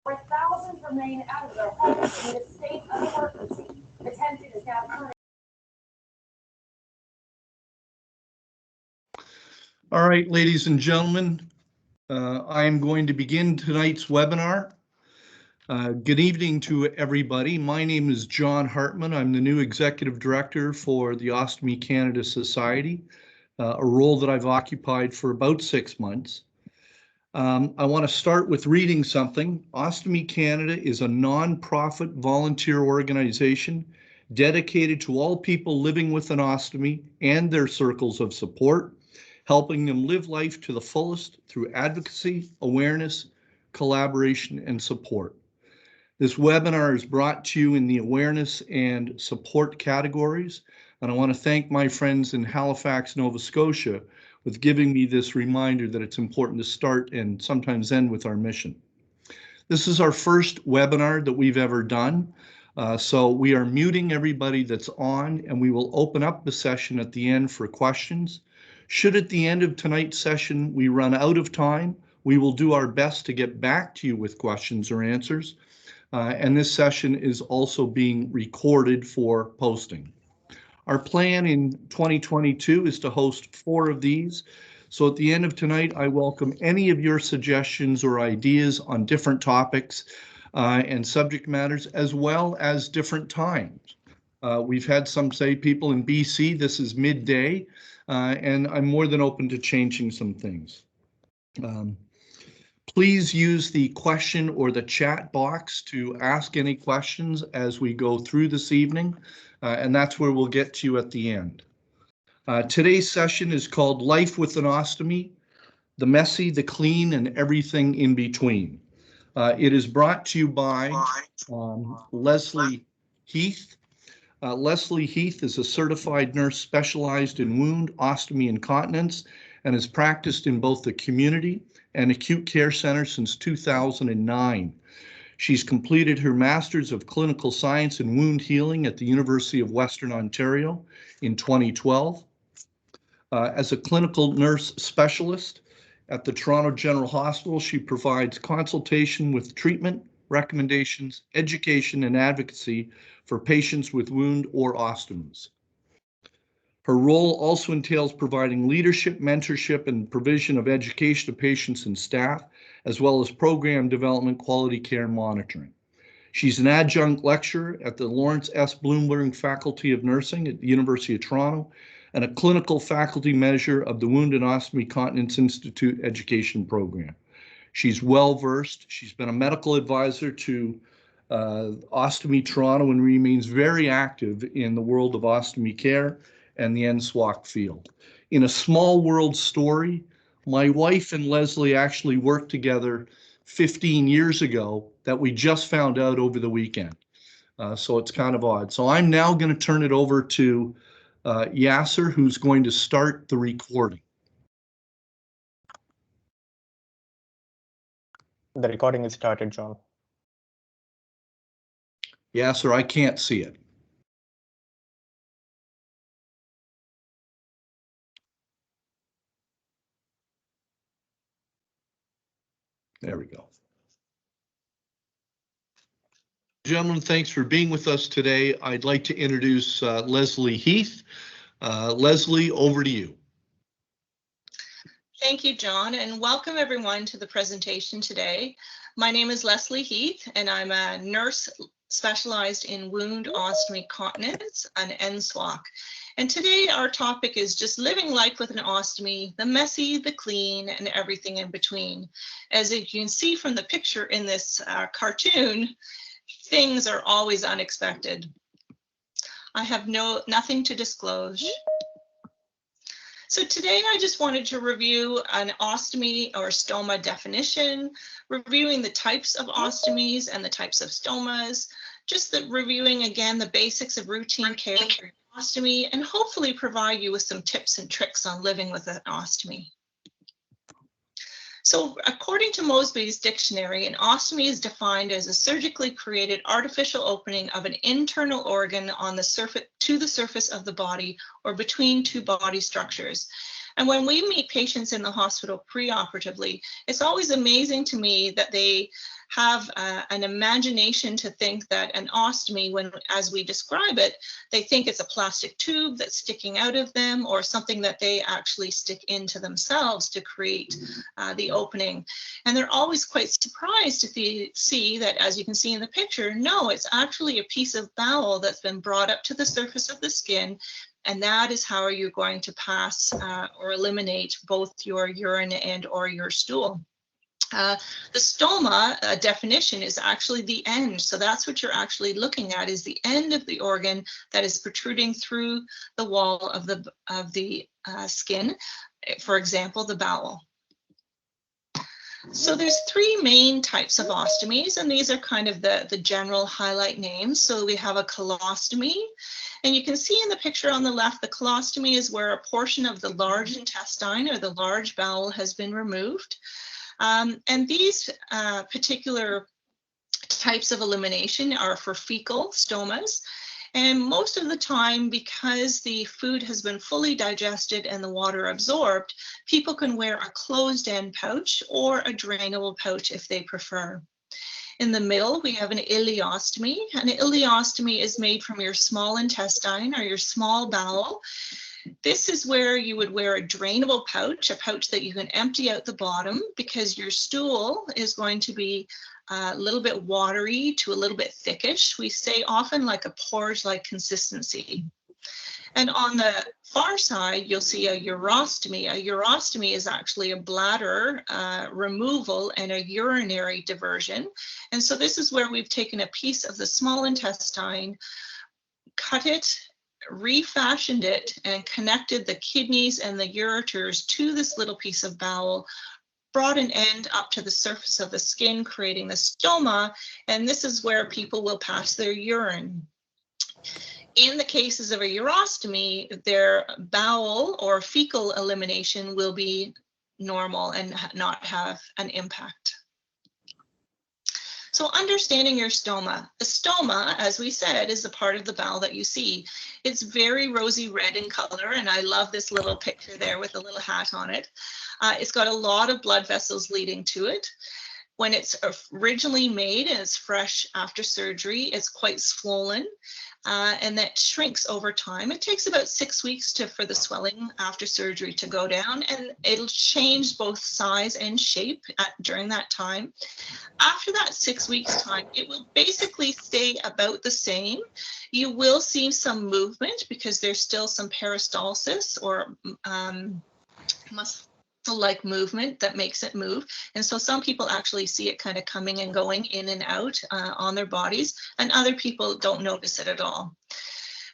where thousands remain out of their homes in a state of emergency. The tension is now turning. All right, ladies and gentlemen, I am going to begin tonight's webinar. Good evening to everybody. My name is John Hartman. I'm the new Executive Director for the Ostomy Canada Society, a role that I've occupied for about 6 months. I want to start with reading something. Ostomy Canada is a non-profit volunteer organization dedicated to all people living with an ostomy and their circles of support, helping them live life to the fullest through advocacy, awareness, collaboration, and support. This webinar is brought to you in the awareness and support categories, and I want to thank my friends in Halifax, Nova Scotia, with giving me this reminder that it's important to start and sometimes end with our mission. This is our first webinar that we've ever done, so we are muting everybody that's on, and we will open up the session at the end for questions. Should at the end of tonight's session we run out of time, we will do our best to get back to you with questions or answers. And this session is also being recorded for posting. Our plan in 2022 is to host 4 of these. So at the end of tonight, I welcome any of your suggestions or ideas on different topics and subject matters, as well as different times. We've had some say people in BC, this is midday, and I'm more than open to changing some things. Please use the question or the chat box to ask any questions as we go through this evening, and that's where we'll get to you at the end. Today's session is called Life with an Ostomy, the Messy, the Clean, and Everything in Between. It is brought to you by Leslie Heath. Leslie Heath is a certified nurse specialized in wound, ostomy, and continence, and has practiced in both the community and acute care center since 2009. She's completed her Master's of Clinical Science in Wound Healing at the University of Western Ontario in 2012. As a clinical nurse specialist at the Toronto General Hospital, she provides consultation with treatment, recommendations, education, and advocacy for patients with wound or ostomies. Her role also entails providing leadership, mentorship, and provision of education to patients and staff, as well as program development, quality care, and monitoring. She's an adjunct lecturer at the Lawrence S. Bloomberg Faculty of Nursing at the University of Toronto, and a clinical faculty measure of the Wound and Ostomy Continence Institute education program. She's well-versed. She's been a medical advisor to Ostomy Toronto and remains very active in the world of ostomy care and the NSWOC field. In a small world story, my wife and Leslie actually worked together 15 years ago that we just found out over the weekend. So it's kind of odd. So I'm now going to turn it over to Yasser, who's going to start the recording. The recording is started, John. Yasser, I can't see it. There we go. Gentlemen, thanks for being with us today. I'd like to introduce Leslie Heath. Leslie, over to you. Thank you, John, and welcome everyone to the presentation today. My name is Leslie Heath, and I'm a nurse specialized in wound, ostomy, continence, and NSWOC. And today our topic is just living life with an ostomy, the messy, the clean, and everything in between. As you can see from the picture in this cartoon, things are always unexpected. I have nothing to disclose. So today I just wanted to review an ostomy or stoma definition, reviewing the types of ostomies and the types of stomas, reviewing again the basics of routine care for ostomy, and hopefully provide you with some tips and tricks on living with an ostomy. So according to Mosby's dictionary, an ostomy is defined as a surgically created artificial opening of an internal organ on the surface of the body or between two body structures. And when we meet patients in the hospital preoperatively, it's always amazing to me that they have an imagination to think that an ostomy, when as we describe it, they think it's a plastic tube that's sticking out of them or something that they actually stick into themselves to create the opening. And they're always quite surprised to see that, as you can see in the picture, no, it's actually a piece of bowel that's been brought up to the surface of the skin. And that is how you're going to pass or eliminate both your urine and or your stool. The stoma definition is actually the end. So that's what you're actually looking at, is the end of the organ that is protruding through the wall of the skin, for example, the bowel. So there's three main types of ostomies, and these are kind of the general highlight names. So we have a colostomy, and you can see in the picture on the left, the colostomy is where a portion of the large intestine or the large bowel has been removed. And these particular types of elimination are for fecal stomas. And most of the time, because the food has been fully digested and the water absorbed, people can wear a closed-end pouch or a drainable pouch if they prefer. In the middle, we have an ileostomy. An ileostomy is made from your small intestine or your small bowel. This is where you would wear a drainable pouch, a pouch that you can empty out the bottom, because your stool is going to be a little bit watery to a little bit thickish. We say often like a porridge-like consistency. And on the far side, you'll see a urostomy. A urostomy is actually a bladder removal and a urinary diversion. And so this is where we've taken a piece of the small intestine, cut it, refashioned it, and connected the kidneys and the ureters to this little piece of bowel, brought an end up to the surface of the skin, creating the stoma, and this is where people will pass their urine. In the cases of a urostomy, their bowel or fecal elimination will be normal and not have an impact. So understanding your stoma. The stoma, as we said, is the part of the bowel that you see. It's very rosy red in color, and I love this little picture there with a little hat on it. It's got a lot of blood vessels leading to it. When it's originally made and it's fresh after surgery, it's quite swollen. And that shrinks over time. It takes about 6 weeks for the swelling after surgery to go down, and it'll change both size and shape during that time. After that 6 weeks time, it will basically stay about the same. You will see some movement because there's still some peristalsis or muscle-like movement that makes it move. And so some people actually see it kind of coming and going in and out on their bodies, and other people don't notice it at all.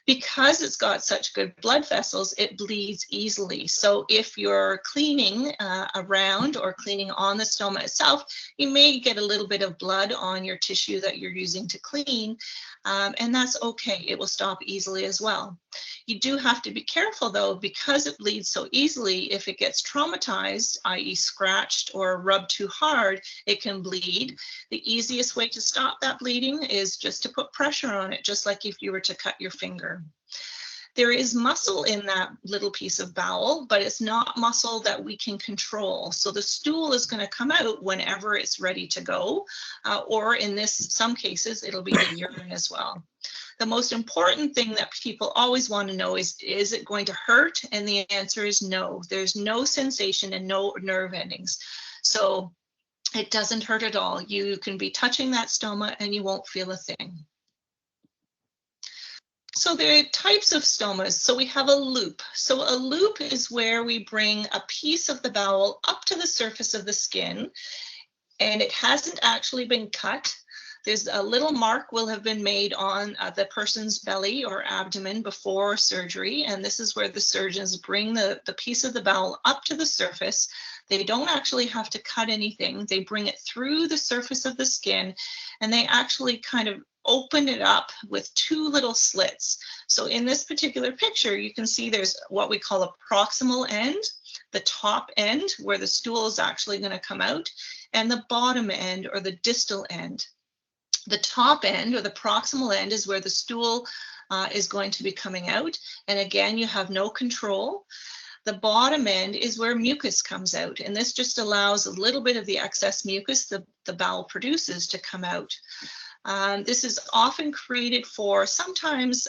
Because it's got such good blood vessels, it bleeds easily. So if you're cleaning around or cleaning on the stoma itself, you may get a little bit of blood on your tissue that you're using to clean, and that's okay. It will stop easily as well. You do have to be careful though, because it bleeds so easily. If it gets traumatized, i.e. scratched or rubbed too hard, it can bleed. The easiest way to stop that bleeding is just to put pressure on it, just like if you were to cut your finger. There is muscle in that little piece of bowel, but it's not muscle that we can control. So the stool is going to come out whenever it's ready to go, or in some cases, it'll be the urine as well. The most important thing that people always want to know is it going to hurt? And the answer is no. There's no sensation and no nerve endings. So it doesn't hurt at all. You can be touching that stoma and you won't feel a thing. So there are types of stomas. So we have a loop. So a loop is where we bring a piece of the bowel up to the surface of the skin, and it hasn't actually been cut. There's a little mark will have been made on the person's belly or abdomen before surgery, and this is where the surgeons bring the piece of the bowel up to the surface. They don't actually have to cut anything. They bring it through the surface of the skin, and they actually kind of open it up with two little slits. So in this particular picture, you can see there's what we call a proximal end, the top end where the stool is actually going to come out, and the bottom end or the distal end. The top end or the proximal end is where the stool is going to be coming out. And again, you have no control. The bottom end is where mucus comes out, and this just allows a little bit of the excess mucus the bowel produces to come out. This is often created for sometimes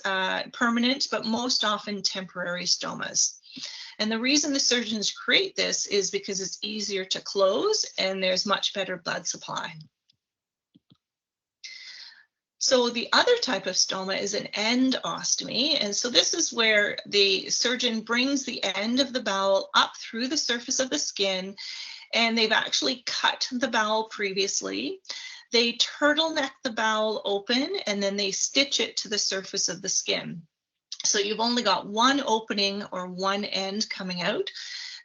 permanent, but most often temporary stomas. And the reason the surgeons create this is because it's easier to close and there's much better blood supply. So the other type of stoma is an end ostomy. And so this is where the surgeon brings the end of the bowel up through the surface of the skin, and they've actually cut the bowel previously. They turtleneck the bowel open, and then they stitch it to the surface of the skin. So you've only got one opening or one end coming out.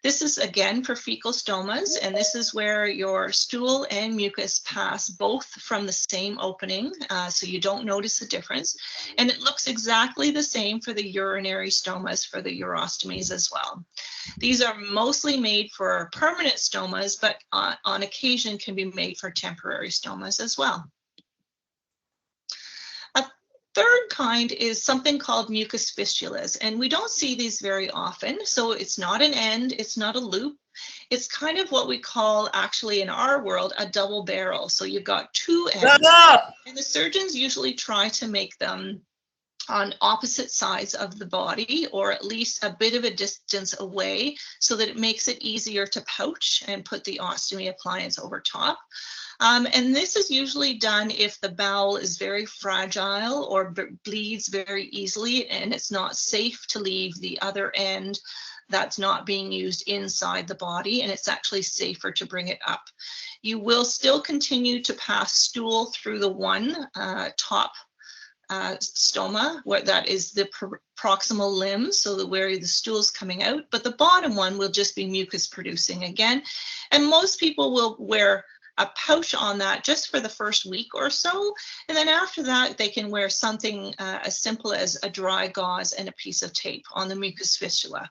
This is again for fecal stomas, and this is where your stool and mucus pass both from the same opening, so you don't notice the difference. And it looks exactly the same for the urinary stomas, for the urostomies as well. These are mostly made for permanent stomas, but on occasion can be made for temporary stomas as well. Third kind is something called mucus fistulas, and we don't see these very often. So it's not an end, it's not a loop. It's kind of what we call, actually in our world, a double barrel. So you've got two ends, and the surgeons usually try to make them on opposite sides of the body, or at least a bit of a distance away, so that it makes it easier to pouch and put the ostomy appliance over top. And this is usually done if the bowel is very fragile or bleeds very easily, and it's not safe to leave the other end that's not being used inside the body, and it's actually safer to bring it up. You will still continue to pass stool through the one top stoma, where that is the proximal limb, so where the stool is coming out, but the bottom one will just be mucus producing again. And most people will wear a pouch on that just for the first week or so, and then after that they can wear something as simple as a dry gauze and a piece of tape on the mucus fistula.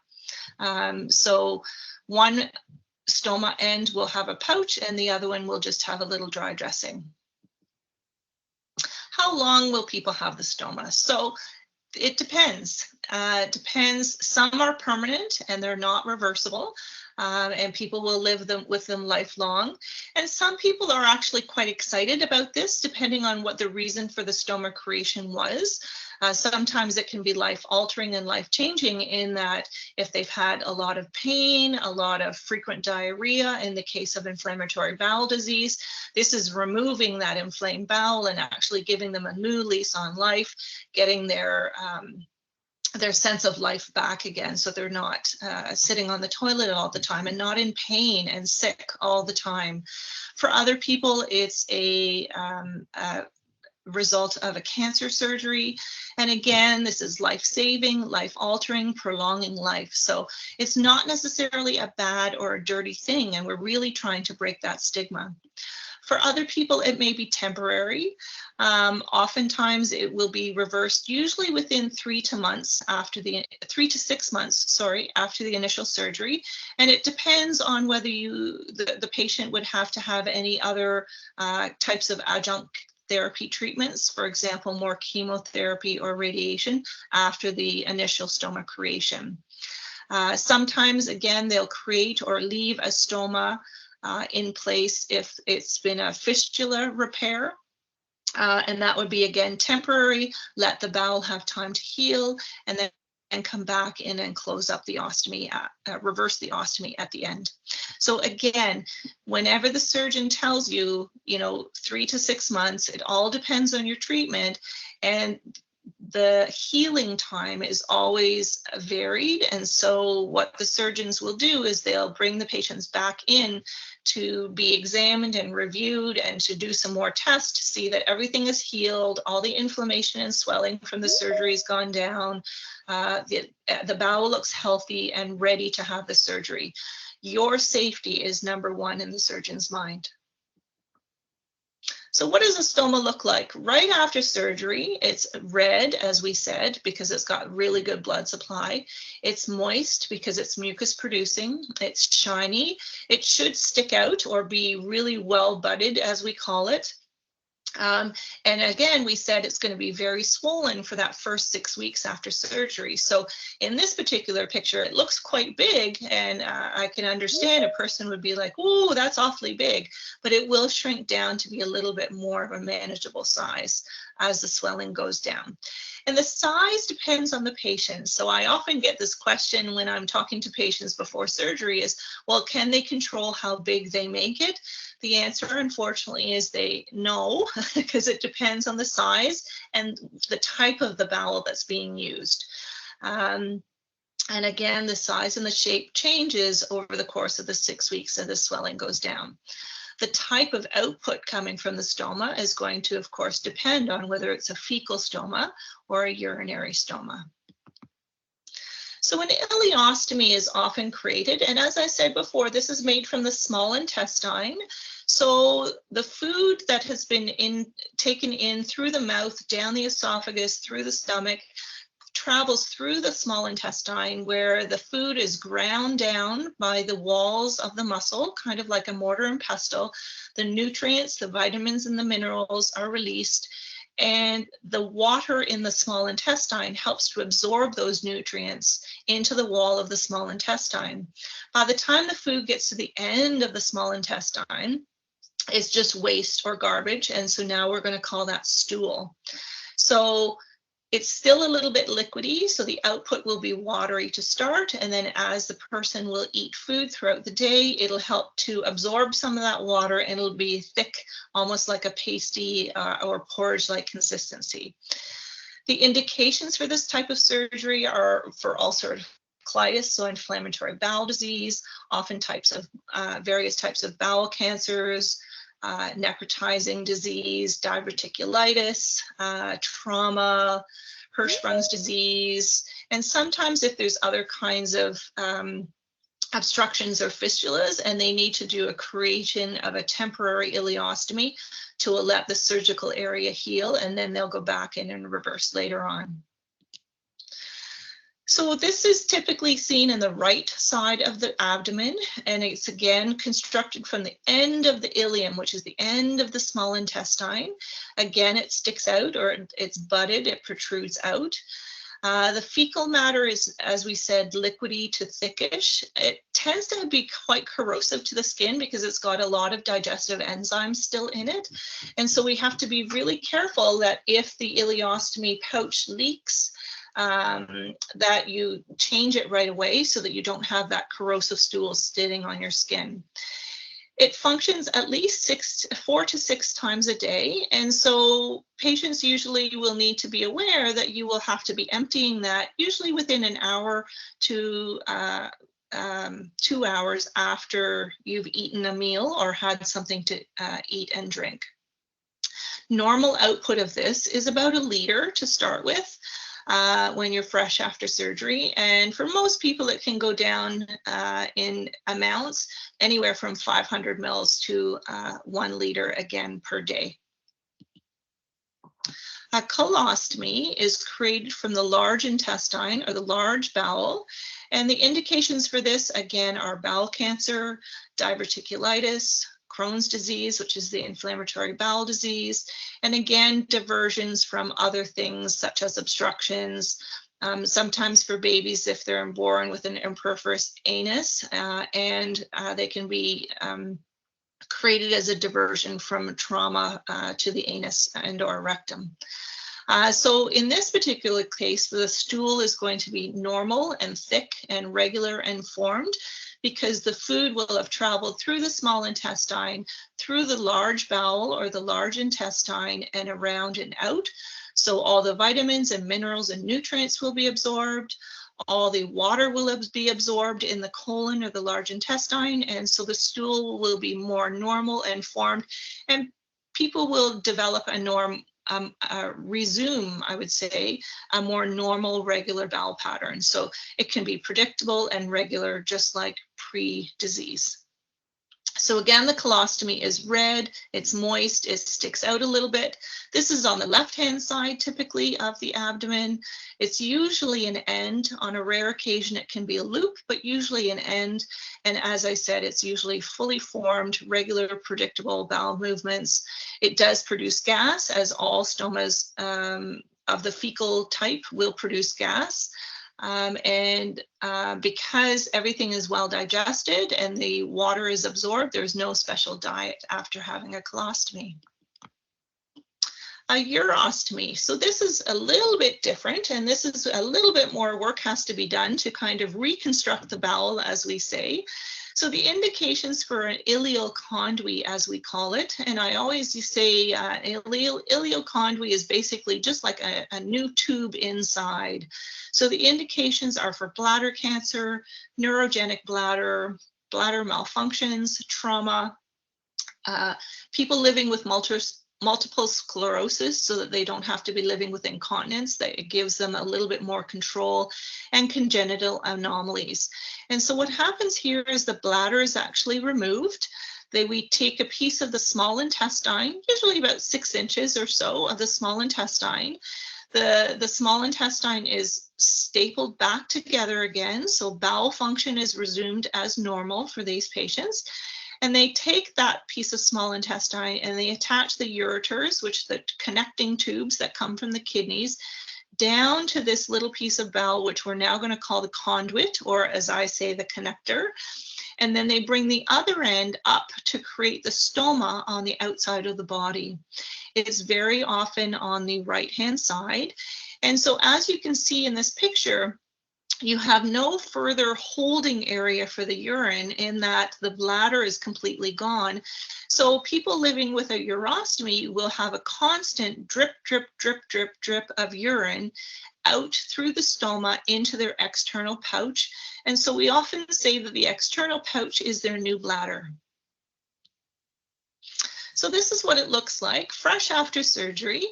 So one stoma end will have a pouch and the other one will just have a little dry dressing. How long will people have the stoma? So it depends. Some are permanent and they're not reversible. And people will live with them lifelong. And some people are actually quite excited about this, depending on what the reason for the stoma creation was. Sometimes it can be life-altering and life-changing in that if they've had a lot of pain, a lot of frequent diarrhea, in the case of inflammatory bowel disease, this is removing that inflamed bowel and actually giving them a new lease on life, getting their sense of life back again, so they're not sitting on the toilet all the time and not in pain and sick all the time. For other people, it's a result of a cancer surgery, and again, this is life-saving, life-altering, prolonging life. So it's not necessarily a bad or a dirty thing, and we're really trying to break that stigma. For other people, it may be temporary. Oftentimes, it will be reversed, usually within 3 to 6 months after the initial surgery. And it depends on whether the patient would have to have any other types of adjunct therapy treatments, for example, more chemotherapy or radiation after the initial stoma creation. Sometimes, again, they'll create or leave a stoma in place if it's been a fistula repair, and that would be again temporary, let the bowel have time to heal, and then come back in and close up the ostomy, reverse the ostomy at the end. So again, whenever the surgeon tells you, 3 to 6 months, it all depends on your treatment, and the healing time is always varied. And so what the surgeons will do is they'll bring the patients back in to be examined and reviewed and to do some more tests to see that everything is healed, all the inflammation and swelling from the surgery has gone down, the bowel looks healthy and ready to have the surgery. Your safety is number one in the surgeon's mind. So what does a stoma look like? Right after surgery, it's red, as we said, because it's got really good blood supply. It's moist because it's mucus producing. It's shiny. It should stick out or be really well budded, as we call it. And again, we said it's going to be very swollen for that first 6 weeks after surgery. So in this particular picture, it looks quite big, and I can understand a person would be like, "Oh, that's awfully big," but it will shrink down to be a little bit more of a manageable size as the swelling goes down. And the size depends on the patient. So I often get this question when I'm talking to patients before surgery is, well, can they control how big they make it? The answer, unfortunately, is no, because it depends on the size and the type of the bowel that's being used. And again, the size and the shape changes over the course of the 6 weeks as the swelling goes down. The type of output coming from the stoma is going to, of course, depend on whether it's a fecal stoma or a urinary stoma. So an ileostomy is often created, and as I said before, this is made from the small intestine. So the food that has been taken in through the mouth, down the esophagus, through the stomach, travels through the small intestine, where the food is ground down by the walls of the muscle, kind of like a mortar and pestle. The nutrients, the vitamins and the minerals are released, and the water in the small intestine helps to absorb those nutrients into the wall of the small intestine. By the time the food gets to the end of the small intestine, it's just waste or garbage, and so now we're going to call that stool. So it's still a little bit liquidy, so the output will be watery to start, and then as the person will eat food throughout the day, it'll help to absorb some of that water, and it'll be thick, almost like a pasty or porridge-like consistency. The indications for this type of surgery are for ulcerative colitis, so inflammatory bowel disease, often various types of bowel cancers, necrotizing disease, diverticulitis, trauma, Hirschsprung's disease, and sometimes if there's other kinds of obstructions or fistulas and they need to do a creation of a temporary ileostomy to let the surgical area heal, and then they'll go back in and reverse later on. So this is typically seen in the right side of the abdomen, and it's again constructed from the end of the ileum, which is the end of the small intestine. Again, it sticks out, or it's budded, it protrudes out. The fecal matter is, as we said, liquidy to thickish. It tends to be quite corrosive to the skin because it's got a lot of digestive enzymes still in it. And so we have to be really careful that if the ileostomy pouch leaks, that you change it right away so that you don't have that corrosive stool sitting on your skin. It functions at least 4 to 6 times a day, and so patients usually will need to be aware that you will have to be emptying that usually within an hour to 2 hours after you've eaten a meal or had something to eat and drink. Normal output of this is about 1 liter to start with. When you're fresh after surgery. And for most people, it can go down in amounts anywhere from 500 mils to 1 liter again per day. A colostomy is created from the large intestine or the large bowel. And the indications for this, again, are bowel cancer, diverticulitis, Crohn's disease, which is the inflammatory bowel disease, and again, diversions from other things such as obstructions, sometimes for babies if they're born with an imperforous anus, and they can be created as a diversion from trauma to the anus and or rectum. So in this particular case, the stool is going to be normal and thick and regular and formed, because the food will have traveled through the small intestine, through the large bowel or the large intestine, and around and out. So all the vitamins and minerals and nutrients will be absorbed. All the water will be absorbed in the colon or the large intestine. And so the stool will be more normal and formed, and people will develop resume, I would say, a more normal, regular bowel pattern. So it can be predictable and regular, just like pre-disease. So again, the colostomy is red, it's moist, it sticks out a little bit. This is on the left-hand side typically of the abdomen. It's usually an end. On a rare occasion, it can be a loop, but usually an end. And as I said, it's usually fully formed, regular, predictable bowel movements. It does produce gas, as all stomas of the fecal type will produce gas. Because everything is well digested and the water is absorbed, there's no special diet after having a colostomy. A urostomy. So this is a little bit different, and this is a little bit more work has to be done to kind of reconstruct the bowel, as we say. So the indications for an ileal conduit, as we call it, and I always say ileal conduit is basically just like a new tube inside. So the indications are for bladder cancer, neurogenic bladder, bladder malfunctions, trauma, people living with multiple sclerosis so that they don't have to be living with incontinence, that it gives them a little bit more control, and congenital anomalies. And so what happens here is the bladder is actually removed. We take a piece of the small intestine, usually about 6 inches or so of the small intestine. The small intestine is stapled back together again, so bowel function is resumed as normal for these patients. And they take that piece of small intestine and they attach the ureters, which are the connecting tubes that come from the kidneys, down to this little piece of bowel, which we're now going to call the conduit, or as I say, the connector. And then they bring the other end up to create the stoma on the outside of the body. It's very often on the right-hand side. And so as you can see in this picture, you have no further holding area for the urine in that the bladder is completely gone. So people living with a urostomy will have a constant drip, drip, drip, drip, drip of urine out through the stoma into their external pouch. And so we often say that the external pouch is their new bladder. So this is what it looks like fresh after surgery.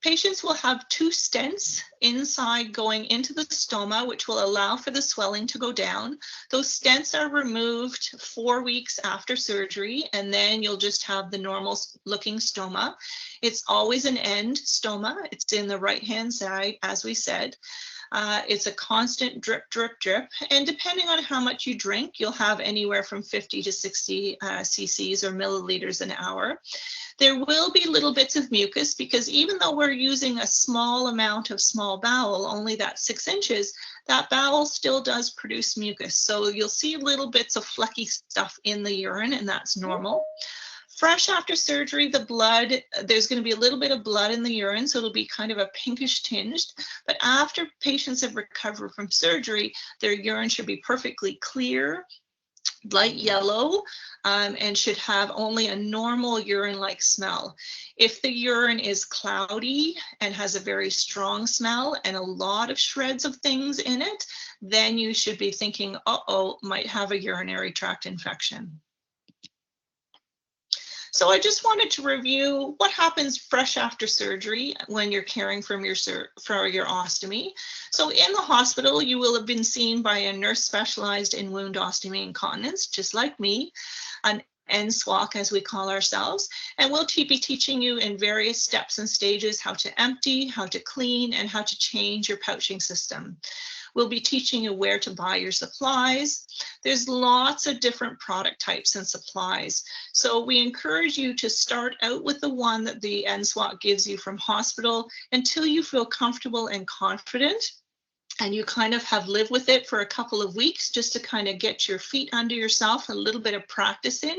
Patients will have 2 stents inside going into the stoma, which will allow for the swelling to go down. Those stents are removed 4 weeks after surgery, and then you'll just have the normal looking stoma. It's always an end stoma. It's in the right-hand side, as we said. It's a constant drip, drip, drip. And depending on how much you drink, you'll have anywhere from 50 to 60 cc's or milliliters an hour. There will be little bits of mucus because even though we're using a small amount of small bowel, only that 6 inches, that bowel still does produce mucus. So you'll see little bits of flecky stuff in the urine, and that's normal. Fresh after surgery, the blood, there's going to be a little bit of blood in the urine, so it'll be kind of a pinkish tinged. But after patients have recovered from surgery, their urine should be perfectly clear, light yellow, and should have only a normal urine-like smell. If the urine is cloudy and has a very strong smell and a lot of shreds of things in it, then you should be thinking, uh-oh, might have a urinary tract infection. So I just wanted to review what happens fresh after surgery when you're caring for your ostomy. So in the hospital, you will have been seen by a nurse specialized in wound ostomy and continence, just like me, an NSWOC as we call ourselves, and we'll be teaching you in various steps and stages how to empty, how to clean, and how to change your pouching system. We'll be teaching you where to buy your supplies. There's lots of different product types and supplies. So we encourage you to start out with the one that the NSWOC gives you from hospital until you feel comfortable and confident. And you kind of have lived with it for a couple of weeks just to kind of get your feet under yourself, a little bit of practice in,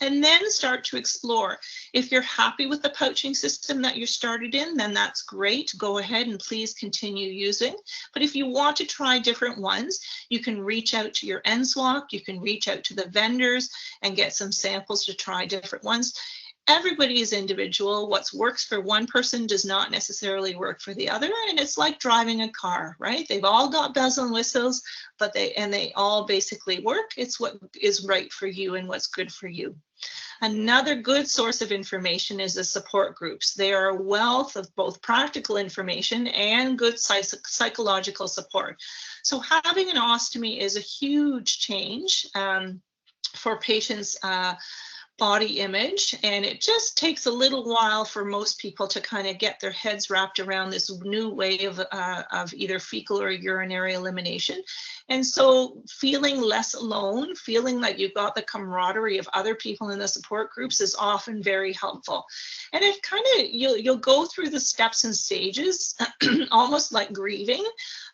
and then start to explore. If you're happy with the pouching system that you started in, then that's great. Go ahead and please continue using. But if you want to try different ones, you can reach out to your NSWOC, you can reach out to the vendors and get some samples to try different ones. Everybody is individual. What works for one person does not necessarily work for the other. And it's like driving a car, right? They've all got bells and whistles, but they all basically work. It's what is right for you and what's good for you. Another good source of information is the support groups. They are a wealth of both practical information and good psychological support. So having an ostomy is a huge change. for patients' body image, and it just takes a little while for most people to kind of get their heads wrapped around this new way of either fecal or urinary elimination. And so feeling less alone, feeling like you've got the camaraderie of other people in the support groups is often very helpful. And it kind of, you'll go through the steps and stages, almost like grieving,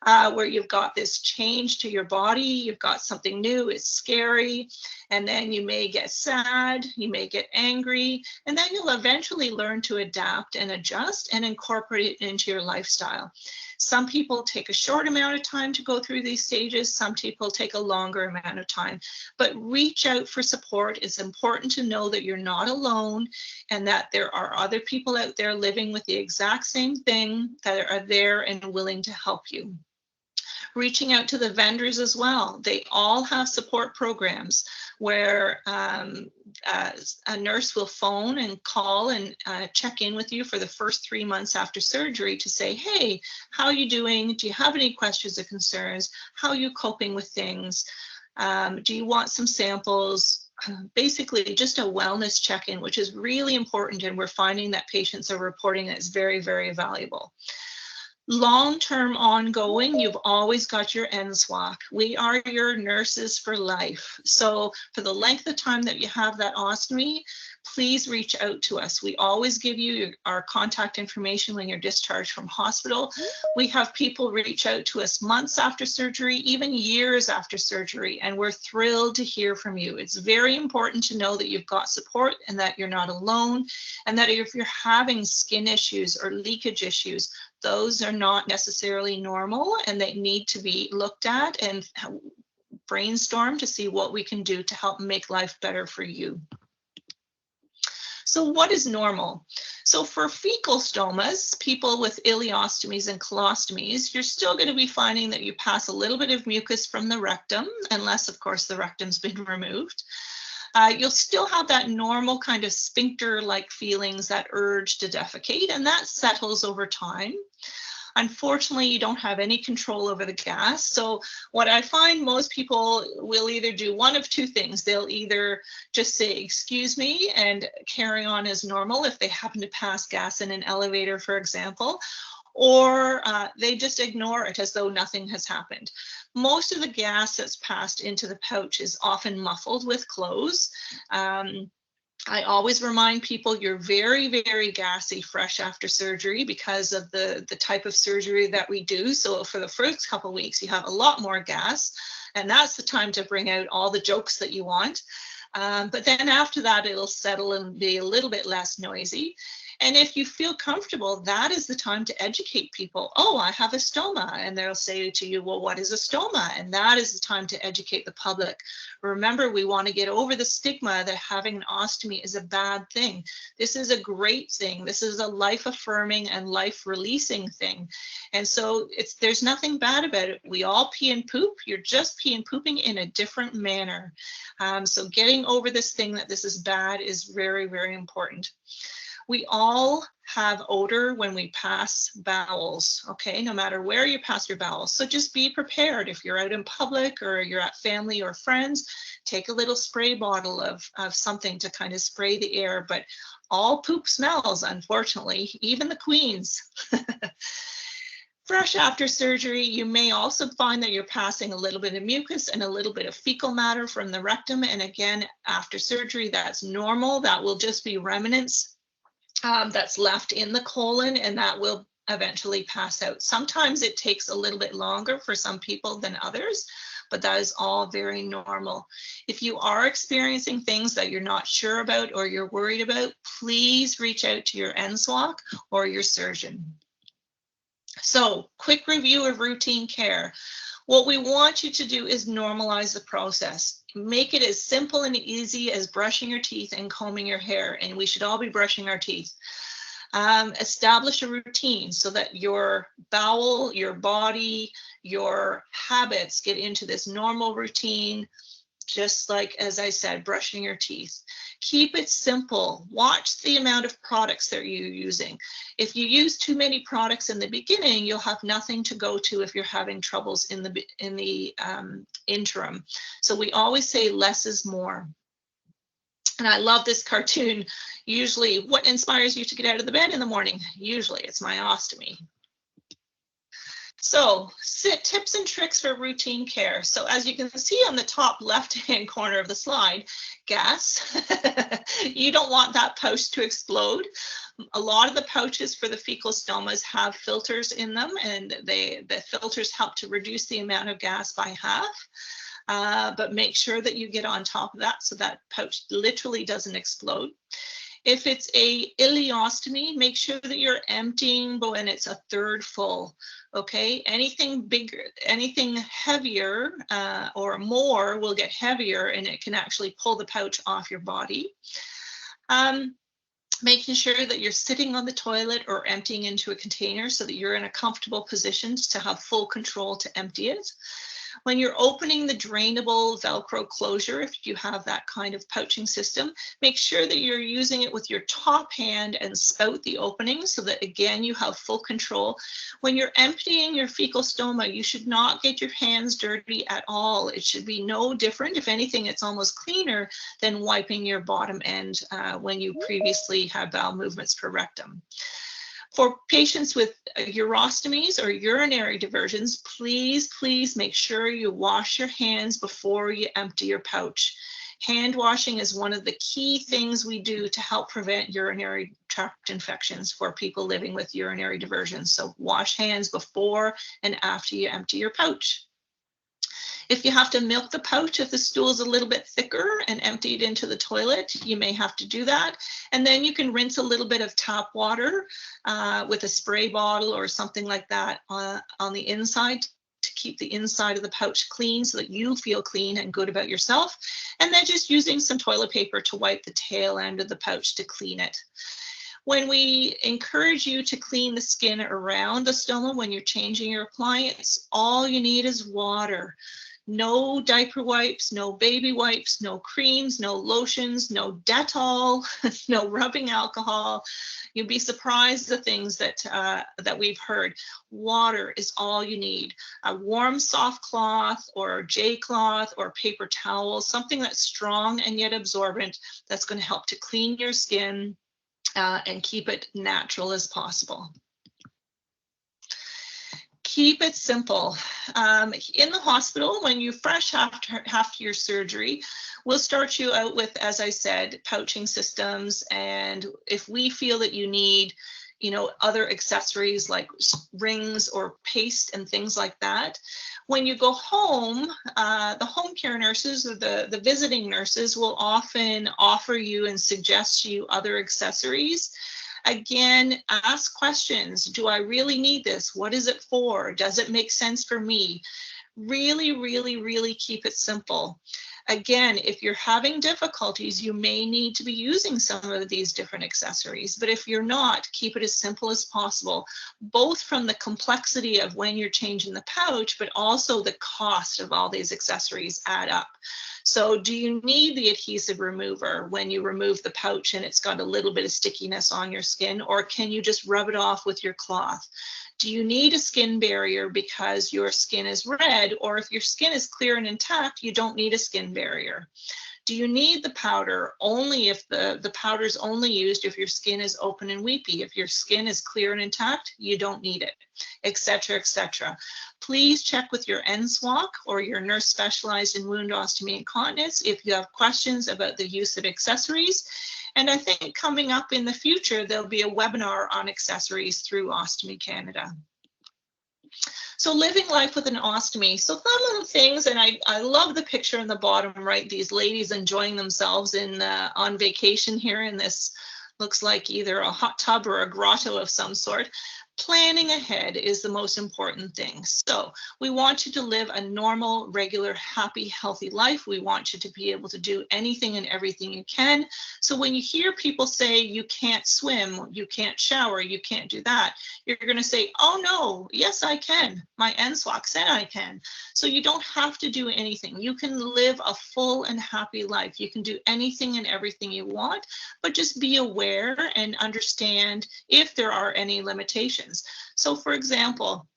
where you've got this change to your body, you've got something new, it's scary, and then you may get sad, you may get angry, and then you'll eventually learn to adapt and adjust and incorporate it into your lifestyle. Some people take a short amount of time to go through these stages, some people take a longer amount of time, but reach out for support. It's important to know that you're not alone and that there are other people out there living with the exact same thing that are there and willing to help you. Reaching out to the vendors as well. They all have support programs where a nurse will phone and call and check in with you for the first 3 months after surgery to say, hey, how are you doing? Do you have any questions or concerns? How are you coping with things? Do you want some samples? Basically just a wellness check-in, which is really important, and we're finding that patients are reporting that it's very, very valuable. Long-term ongoing, you've always got your NSWOC. We are your nurses for life. So for the length of time that you have that ostomy, please reach out to us. We always give you our contact information when you're discharged from hospital. We have people reach out to us months after surgery, even years after surgery, and we're thrilled to hear from you. It's very important to know that you've got support and that you're not alone, and that if you're having skin issues or leakage issues, those are not necessarily normal and they need to be looked at and brainstorm to see what we can do to help make life better for you. So what is normal? So for fecal stomas, people with ileostomies and colostomies, you're still going to be finding that you pass a little bit of mucus from the rectum, unless of course the rectum's been removed. You'll still have that normal kind of sphincter-like feelings, that urge to defecate, and that settles over time. Unfortunately, you don't have any control over the gas. So what I find most people will either do one of two things. They'll either just say, excuse me, and carry on as normal if they happen to pass gas in an elevator, for example, or they just ignore it as though nothing has happened. Most of the gas that's passed into the pouch is often muffled with clothes. I always remind people you're very, very gassy fresh after surgery because of the type of surgery that we do. So for the first couple of weeks, you have a lot more gas, and that's the time to bring out all the jokes that you want. But then after that, it'll settle and be a little bit less noisy. And if you feel comfortable, that is the time to educate people. Oh, I have a stoma. And they'll say to you, well, what is a stoma? And that is the time to educate the public. Remember, we want to get over the stigma that having an ostomy is a bad thing. This is a great thing. This is a life-affirming and life-releasing thing. And so there's nothing bad about it. We all pee and poop. You're just pee and pooping in a different manner. So getting over this thing that this is bad is very, very important. We all have odor when we pass bowels, okay, no matter where you pass your bowels. So just be prepared. If you're out in public or you're at family or friends, take a little spray bottle of something to kind of spray the air. But all poop smells, unfortunately, even the queen's. Fresh after surgery, you may also find that you're passing a little bit of mucus and a little bit of fecal matter from the rectum. And again, after surgery, that's normal. That will just be remnants that's left in the colon, and that will eventually pass out. Sometimes it takes a little bit longer for some people than others, but that is all very normal. If you are experiencing things that you're not sure about or you're worried about, please reach out to your NSWOC or your surgeon. So, quick review of routine care. What we want you to do is normalize the process. Make it as simple and easy as brushing your teeth and combing your hair, and we should all be brushing our teeth. Establish a routine so that your bowel, your body, your habits get into this normal routine. just like, as I said, brushing your teeth. Keep it simple. Watch the amount of products that you're using. If you use too many products in the beginning, you'll have nothing to go to if you're having troubles in the interim. So we always say less is more. And I love this cartoon. Usually, what inspires you to get out of the bed in the morning? Usually it's my ostomy. So tips and tricks for routine care. So as you can see on the top left-hand corner of the slide, gas. You don't want that pouch to explode. A lot of the pouches for the fecal stomas have filters in them, and the filters help to reduce the amount of gas by half. But make sure that you get on top of that so that pouch literally doesn't explode. If it's a ileostomy, make sure that you're emptying when it's a third full. Okay, anything bigger, anything heavier or more will get heavier, and it can actually pull the pouch off your body. Making sure that you're sitting on the toilet or emptying into a container so that you're in a comfortable position to have full control to empty it. When you're opening the drainable Velcro closure, if you have that kind of pouching system, make sure that you're using it with your top hand and spout the opening so that, again, you have full control. When you're emptying your fecal stoma, you should not get your hands dirty at all. It should be no different. If anything, it's almost cleaner than wiping your bottom end when you previously had bowel movements per rectum. For patients with urostomies or urinary diversions, please make sure you wash your hands before you empty your pouch. Hand washing is one of the key things we do to help prevent urinary tract infections for people living with urinary diversions. So wash hands before and after you empty your pouch. If you have to milk the pouch, if the stool is a little bit thicker and empty it into the toilet, you may have to do that. And then you can rinse a little bit of tap water with a spray bottle or something like that on the inside to keep the inside of the pouch clean so that you feel clean and good about yourself. And then just using some toilet paper to wipe the tail end of the pouch to clean it. When we encourage you to clean the skin around the stoma when you're changing your appliance, all you need is water. No diaper wipes, no baby wipes, no creams, no lotions, no Dettol, no rubbing alcohol. You'll be surprised the things that we've heard. Water is all you need. A warm, soft cloth or J-cloth or paper towel, something that's strong and yet absorbent that's going to help to clean your skin and keep it natural as possible. Keep it simple. In the hospital, when you're fresh after your surgery, we'll start you out with, as I said, pouching systems. And if we feel that you need, other accessories like rings or paste and things like that, when you go home, the home care nurses or the visiting nurses will often offer you and suggest you other accessories. Again, ask questions. Do I really need this? What is it for? Does it make sense for me? Really keep it simple. Again, if you're having difficulties, you may need to be using some of these different accessories, but if you're not, keep it as simple as possible, both from the complexity of when you're changing the pouch, but also the cost of all these accessories add up. So do you need the adhesive remover when you remove the pouch and it's got a little bit of stickiness on your skin, or can you just rub it off with your cloth? Do you need a skin barrier because your skin is red, or if your skin is clear and intact, you don't need a skin barrier? Do you need the powder only if the powder is only used if your skin is open and weepy? If your skin is clear and intact, you don't need it, etc., etc. Please check with your NSWOC or your nurse specialized in wound ostomy and continence if you have questions about the use of accessories. And I think coming up in the future, there'll be a webinar on accessories through Ostomy Canada. So living life with an ostomy. So some of the things, and I love the picture in the bottom right, these ladies enjoying themselves on vacation here in this, looks like either a hot tub or a grotto of some sort. Planning ahead is the most important thing. So we want you to live a normal, regular, happy, healthy life. We want you to be able to do anything and everything you can. So when you hear people say you can't swim, you can't shower, you can't do that, you're going to say, oh no, yes, I can. My NSWOC said I can. So you don't have to do anything. You can live a full and happy life. You can do anything and everything you want, but just be aware and understand if there are any limitations. So for example,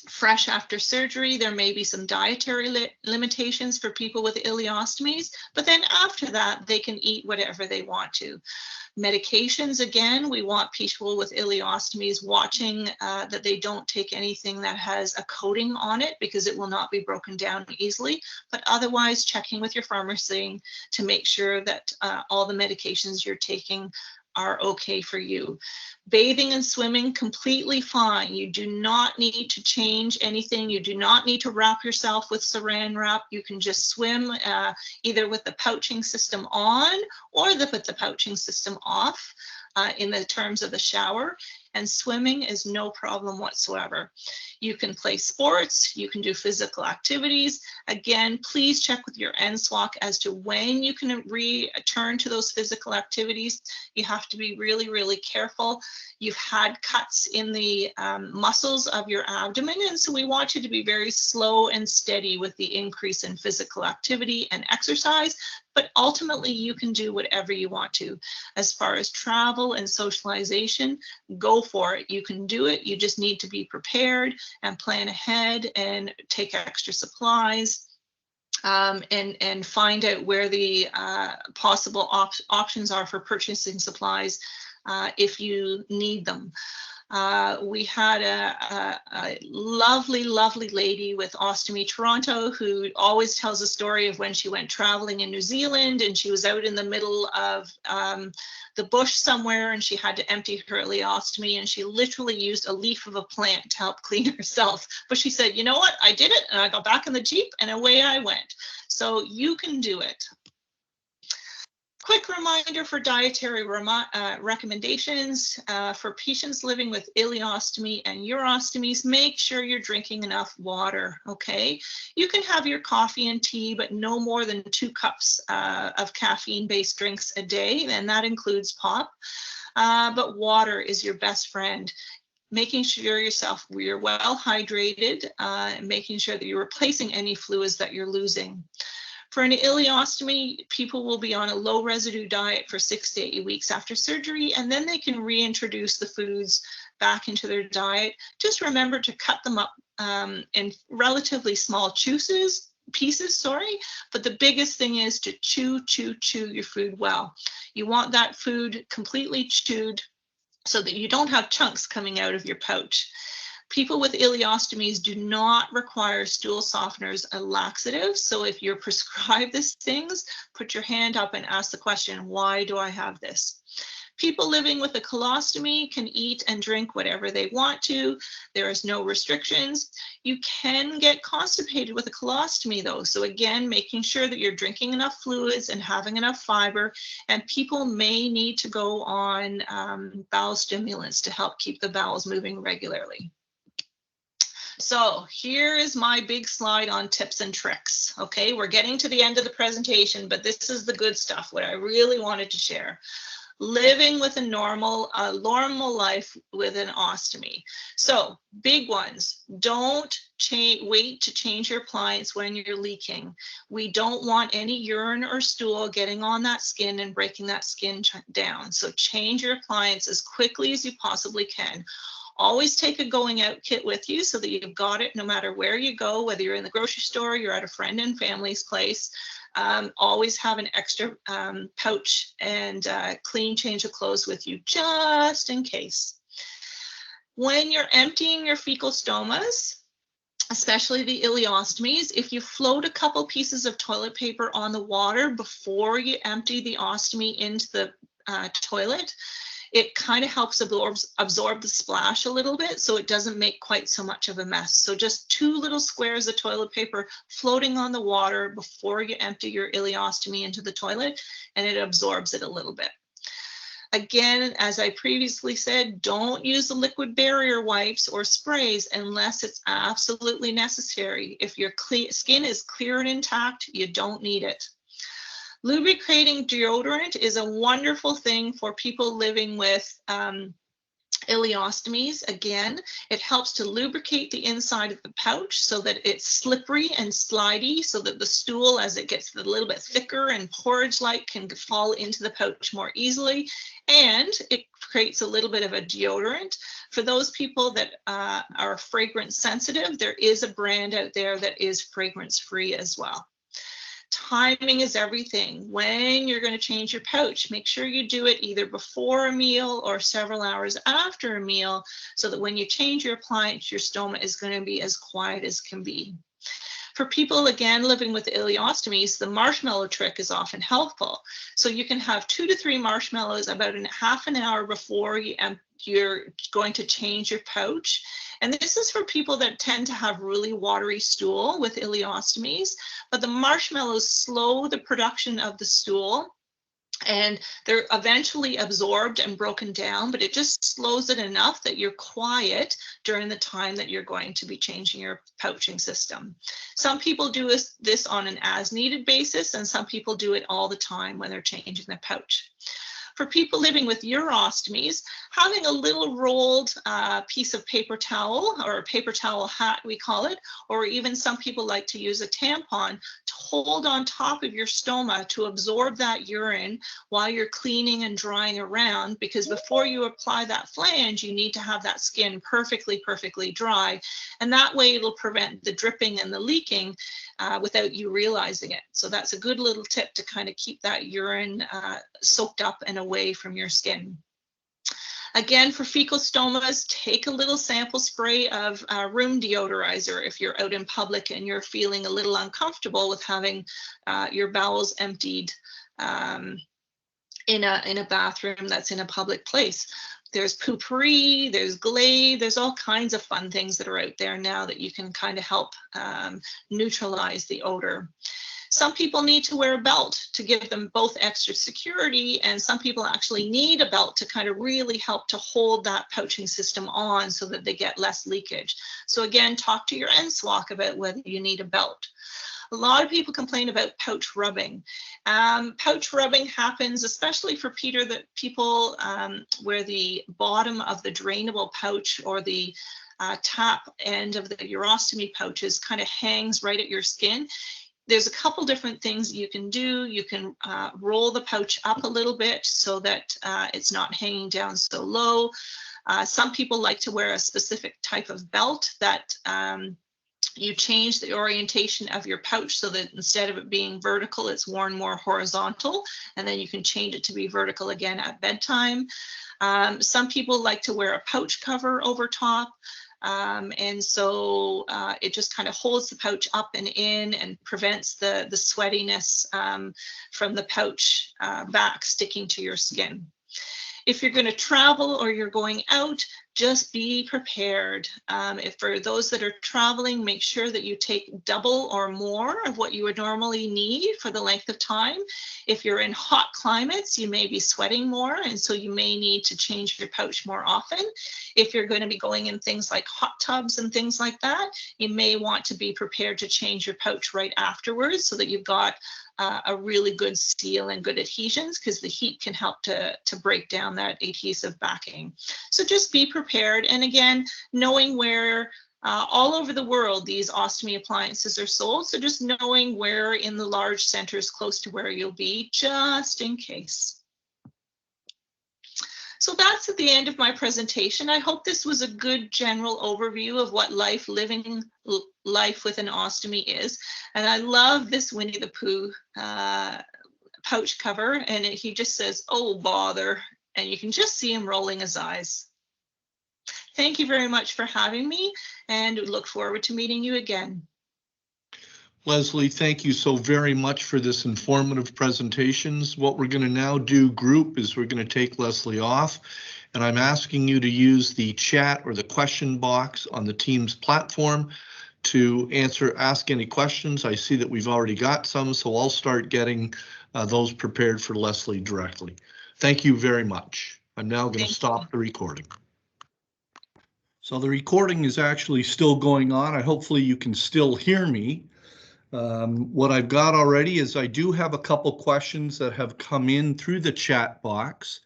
fresh after surgery, there may be some dietary limitations for people with ileostomies, but then after that, they can eat whatever they want to. Medications, again, we want people with ileostomies watching that they don't take anything that has a coating on it because it will not be broken down easily, but otherwise checking with your pharmacy to make sure that all the medications you're taking are okay for you. Bathing and swimming, completely fine. You do not need to change anything. You do not need to wrap yourself with saran wrap. You can just swim either with the pouching system on or with the pouching system off in the terms of the shower. And swimming is no problem whatsoever. You can play sports, you can do physical activities. Again, please check with your NSWOC as to when you can return to those physical activities. You have to be really, really careful. You've had cuts in the muscles of your abdomen, and so we want you to be very slow and steady with the increase in physical activity and exercise, but ultimately you can do whatever you want to. As far as travel and socialization, go for it. You can do it. You just need to be prepared and plan ahead and take extra supplies. And find out where the possible options are for purchasing supplies if you need them. We had a lovely, lovely lady with Ostomy Toronto who always tells a story of when she went traveling in New Zealand and she was out in the middle of the bush somewhere and she had to empty her ileostomy and she literally used a leaf of a plant to help clean herself. But she said, you know what, I did it and I got back in the Jeep and away I went. So you can do it. Quick reminder for dietary recommendations for patients living with ileostomy and urostomies, make sure you're drinking enough water, okay? You can have your coffee and tea, but no more than 2 cups of caffeine-based drinks a day, and that includes pop. But water is your best friend. Making sure you're well hydrated, making sure that you're replacing any fluids that you're losing. For an ileostomy, people will be on a low residue diet for 6 to 8 weeks after surgery, and then they can reintroduce the foods back into their diet. Just remember to cut them up in relatively small pieces, but the biggest thing is to chew your food well. You want that food completely chewed so that you don't have chunks coming out of your pouch. People with ileostomies do not require stool softeners or laxatives. So if you're prescribed these things, put your hand up and ask the question, why do I have this? People living with a colostomy can eat and drink whatever they want to. There is no restrictions. You can get constipated with a colostomy though. So again, making sure that you're drinking enough fluids and having enough fiber, and people may need to go on bowel stimulants to help keep the bowels moving regularly. So here is my big slide on tips and tricks. Okay, we're getting to the end of the presentation, but this is the good stuff, what I really wanted to share. Living with a normal life with an ostomy. So big ones, don't wait to change your appliance when you're leaking. We don't want any urine or stool getting on that skin and breaking that skin down. So change your appliance as quickly as you possibly can. Always take a going out kit with you so that you've got it no matter where you go, whether you're in the grocery store, you're at a friend and family's place. Always have an extra pouch and clean change of clothes with you just in case. When you're emptying your fecal stomas, especially the ileostomies, if you float a couple pieces of toilet paper on the water before you empty the ostomy into the toilet, it kind of helps absorb the splash a little bit, so it doesn't make quite so much of a mess. So just 2 little squares of toilet paper floating on the water before you empty your ileostomy into the toilet, and it absorbs it a little bit. Again, as I previously said, don't use the liquid barrier wipes or sprays unless it's absolutely necessary. If your skin is clear and intact, you don't need it. Lubricating deodorant is a wonderful thing for people living with ileostomies. Again, it helps to lubricate the inside of the pouch so that it's slippery and slidey, so that the stool, as it gets a little bit thicker and porridge-like, can fall into the pouch more easily. And it creates a little bit of a deodorant. For those people that are fragrance sensitive, there is a brand out there that is fragrance-free as well. Timing is everything. When you're going to change your pouch, make sure you do it either before a meal or several hours after a meal, so that when you change your appliance, your stoma is going to be as quiet as can be. For people, again, living with ileostomies, the marshmallow trick is often helpful. So you can have 2 to 3 marshmallows about half an hour before you're going to change your pouch. And this is for people that tend to have really watery stool with ileostomies, but the marshmallows slow the production of the stool, and they're eventually absorbed and broken down, but it just slows it enough that you're quiet during the time that you're going to be changing your pouching system. Some people do this on an as needed basis, and some people do it all the time when they're changing their pouch. For people living with urostomies, having a little rolled piece of paper towel, or a paper towel hat we call it, or even some people like to use a tampon to hold on top of your stoma to absorb that urine while you're cleaning and drying around, because before you apply that flange, you need to have that skin perfectly dry, and that way it'll prevent the dripping and the leaking without you realizing it. So that's a good little tip to kind of keep that urine soaked up and away from your skin. Again, for fecal stomas, take a little sample spray of room deodorizer if you're out in public and you're feeling a little uncomfortable with having your bowels emptied in a bathroom that's in a public place. There's Poopery, there's Glade, there's all kinds of fun things that are out there now that you can kind of help neutralize the odor. Some people need to wear a belt to give them both extra security, and some people actually need a belt to kind of really help to hold that pouching system on so that they get less leakage. So again, talk to your NSWOC about whether you need a belt. A lot of people complain about pouch rubbing. Pouch rubbing happens, especially for people where the bottom of the drainable pouch or the tap end of the urostomy pouches kind of hangs right at your skin. There's a couple different things you can do. You can roll the pouch up a little bit so that it's not hanging down so low. Some people like to wear a specific type of belt that you change the orientation of your pouch so that instead of it being vertical, it's worn more horizontal, and then you can change it to be vertical again at bedtime. Some people like to wear a pouch cover over top. And so it just kind of holds the pouch up and in and prevents the sweatiness from the pouch back sticking to your skin. If you're going to travel or you're going out, just be prepared. For those that are traveling, make sure that you take double or more of what you would normally need for the length of time. If you're in hot climates, you may be sweating more, and so you may need to change your pouch more often. If you're going to be going in things like hot tubs and things like that, you may want to be prepared to change your pouch right afterwards so that you've got a really good seal and good adhesions, because the heat can help to break down that adhesive backing. So just be prepared. And again, knowing where all over the world these ostomy appliances are sold. So just knowing where in the large centers close to where you'll be, just in case. So that's at the end of my presentation. I hope this was a good general overview of what living life with an ostomy is. And I love this Winnie the Pooh pouch cover, and he just says, "Oh, bother," and you can just see him rolling his eyes. Thank you very much for having me, and look forward to meeting you again. Leslie, thank you so very much for this informative presentations. What we're going to now do, group, is we're going to take Leslie off, and I'm asking you to use the chat or the question box on the Teams platform to ask any questions. I see that we've already got some, so I'll start getting those prepared for Leslie directly. Thank you very much. I'm now going Thank to stop the recording. So the recording is actually still going on. Hopefully you can still hear me. What I've got already is I do have a couple questions that have come in through the chat box.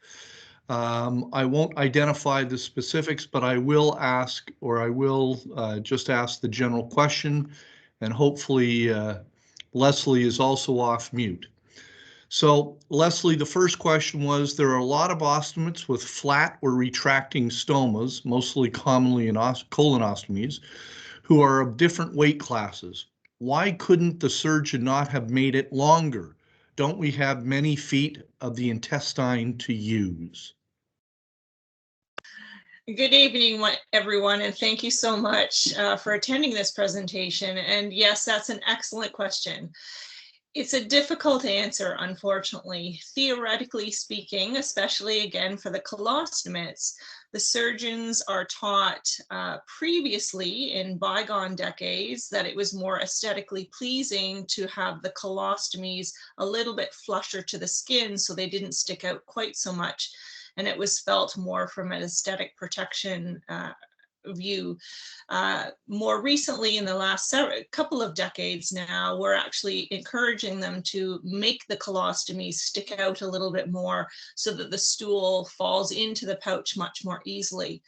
I won't identify the specifics, but I will ask, or I will just ask the general question, and hopefully Leslie is also off mute. So Leslie, the first question was, there are a lot of ostomates with flat or retracting stomas, mostly commonly in colonostomies, who are of different weight classes. Why couldn't the surgeon not have made it longer? Don't we have many feet of the intestine to use? Good evening, everyone, and thank you so much for attending this presentation. And yes, that's an excellent question. It's a difficult answer, unfortunately. Theoretically speaking, especially again for the colostomates, the surgeons are taught previously in bygone decades that it was more aesthetically pleasing to have the colostomies a little bit flusher to the skin so they didn't stick out quite so much. And it was felt more from an aesthetic protection view. More recently, in the last couple of decades now, we're actually encouraging them to make the colostomies stick out a little bit more so that the stool falls into the pouch much more easily.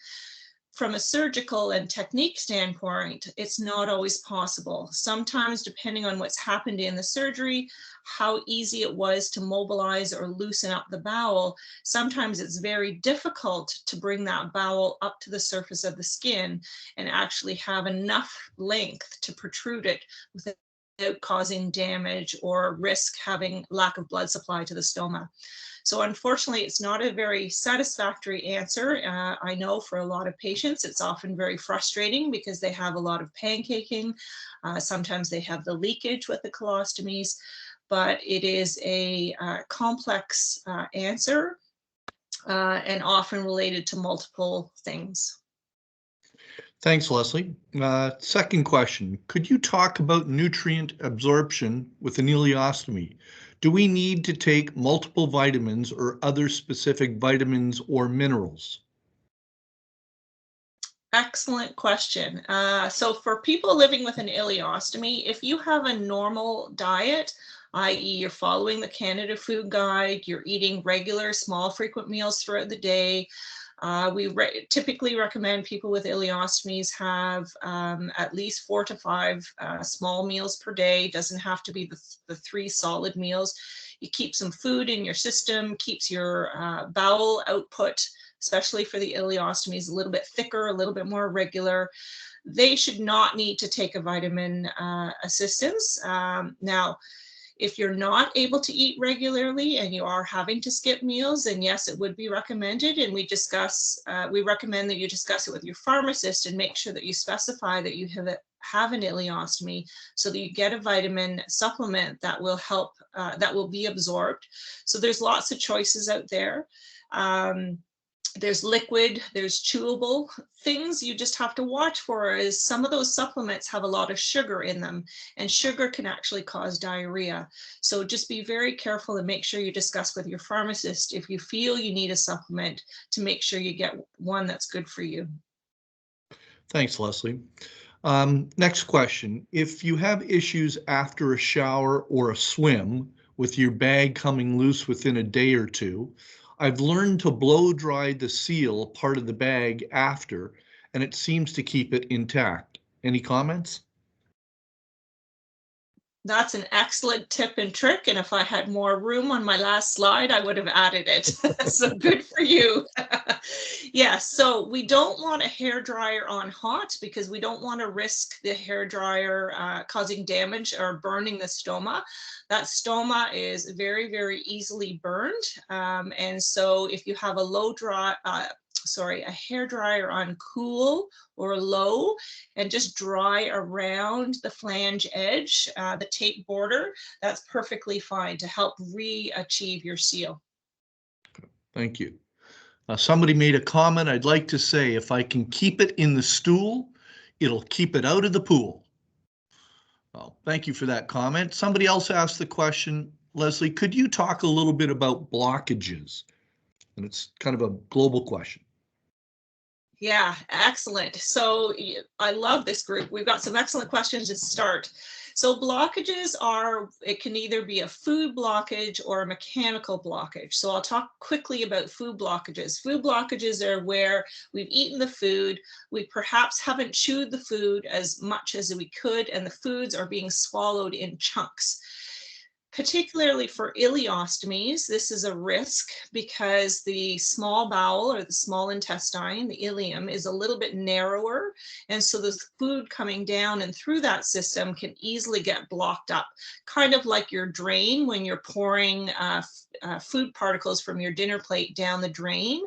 From a surgical and technique standpoint, it's not always possible. Sometimes, depending on what's happened in the surgery, how easy it was to mobilize or loosen up the bowel, sometimes it's very difficult to bring that bowel up to the surface of the skin and actually have enough length to protrude it without causing damage or risk having lack of blood supply to the stoma. So unfortunately, it's not a very satisfactory answer. I know for a lot of patients, it's often very frustrating because they have a lot of pancaking. Sometimes they have the leakage with the colostomies, but it is a complex answer and often related to multiple things. Thanks, Leslie. Second question, could you talk about nutrient absorption with an ileostomy? Do we need to take multiple vitamins or other specific vitamins or minerals? Excellent question. So for people living with an ileostomy, if you have a normal diet, i.e. you're following the Canada Food Guide, you're eating regular small frequent meals throughout the day, we typically recommend people with ileostomies have at least 4 to 5 small meals per day. Doesn't have to be the 3 solid meals. You keep some food in your system, keeps your bowel output, especially for the ileostomies, a little bit thicker, a little bit more regular. They should not need to take a vitamin assistance. Now, if you're not able to eat regularly and you are having to skip meals, then yes, it would be recommended. And we recommend that you discuss it with your pharmacist and make sure that you specify that you have an ileostomy so that you get a vitamin supplement that will help, that will be absorbed. So there's lots of choices out there. There's liquid, there's chewable things. You just have to watch for is some of those supplements have a lot of sugar in them, and sugar can actually cause diarrhea. So just be very careful and make sure you discuss with your pharmacist if you feel you need a supplement to make sure you get one that's good for you. Thanks, Leslie. Next question. If you have issues after a shower or a swim with your bag coming loose within a day or two, I've learned to blow dry the seal part of the bag after, and it seems to keep it intact. Any comments? That's an excellent tip and trick. And if I had more room on my last slide, I would have added it. So good for you. Yes, so we don't want a hairdryer on hot because we don't want to risk the hairdryer causing damage or burning the stoma. That stoma is very, very easily burned. And so if you have a a hairdryer on cool or low and just dry around the flange edge, the tape border, that's perfectly fine to help achieve your seal. Thank you. Somebody made a comment. I'd like to say, if I can keep it in the stool, it'll keep it out of the pool. Well, thank you for that comment. Somebody else asked the question, Leslie, could you talk a little bit about blockages? And it's kind of a global question. Yeah, excellent. So I love this group. We've got some excellent questions to start. So blockages are, it can either be a food blockage or a mechanical blockage. So I'll talk quickly about food blockages. Food blockages are where we've eaten the food, we perhaps haven't chewed the food as much as we could, and the foods are being swallowed in chunks. Particularly for ileostomies, this is a risk because the small bowel or the small intestine, the ileum, is a little bit narrower. And so the food coming down and through that system can easily get blocked up, kind of like your drain when you're pouring food particles from your dinner plate down the drain.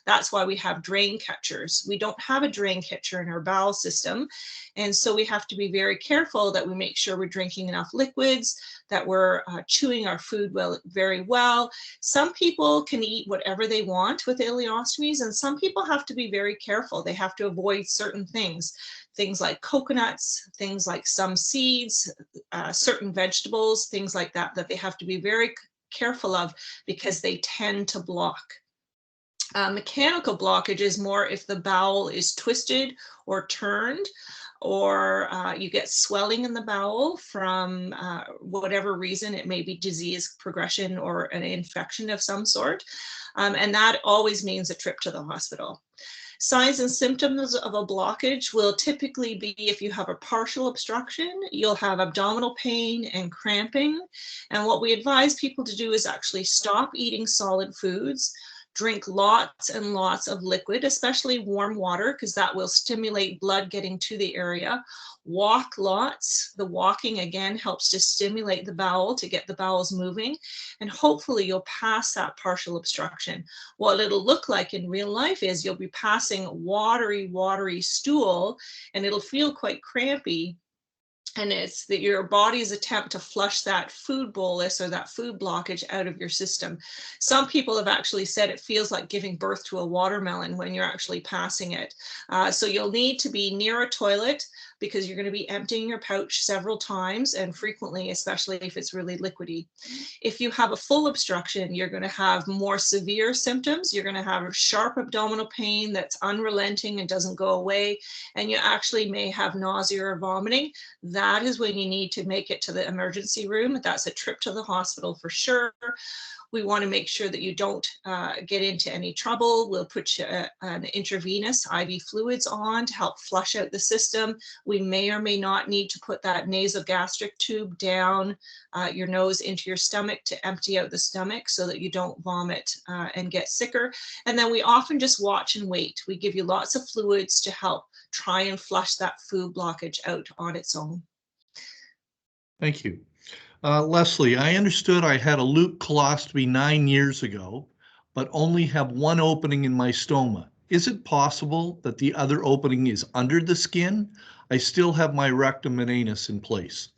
That's why we have drain catchers. We don't have a drain catcher in our bowel system. And so we have to be very careful that we make sure we're drinking enough liquids, that we're chewing our food very well. Some people can eat whatever they want with ileostomies, and some people have to be very careful. They have to avoid certain things like coconuts, things like some seeds, certain vegetables, things like that, that they have to be very careful of because they tend to block. Mechanical blockage is more if the bowel is twisted or turned, or you get swelling in the bowel from whatever reason. It may be disease progression or an infection of some sort. And that always means a trip to the hospital. Signs and symptoms of a blockage will typically be if you have a partial obstruction, you'll have abdominal pain and cramping. And what we advise people to do is actually stop eating solid foods, drink lots and lots of liquid, especially warm water, because that will stimulate blood getting to the area. Walk lots. The walking, again, helps to stimulate the bowel, to get the bowels moving, and hopefully you'll pass that partial obstruction. What it'll look like in real life is you'll be passing watery stool, and it'll feel quite crampy. And it's that your body's attempt to flush that food bolus or that food blockage out of your system. Some people have actually said it feels like giving birth to a watermelon when you're actually passing it. So you'll need to be near a toilet because you're going to be emptying your pouch several times and frequently, especially if it's really liquidy. If you have a full obstruction, you're going to have more severe symptoms. You're going to have a sharp abdominal pain that's unrelenting and doesn't go away. And you actually may have nausea or vomiting. That is when you need to make it to the emergency room. That's a trip to the hospital for sure. We want to make sure that you don't get into any trouble. We'll put an intravenous IV fluids on to help flush out the system. We may or may not need to put that nasogastric tube down your nose into your stomach to empty out the stomach so that you don't vomit and get sicker. And then we often just watch and wait. We give you lots of fluids to help try and flush that food blockage out on its own. Thank you. Leslie, I understood I had a loop colostomy 9 years ago, but only have one opening in my stoma. Is it possible that the other opening is under the skin? I still have my rectum and anus in place.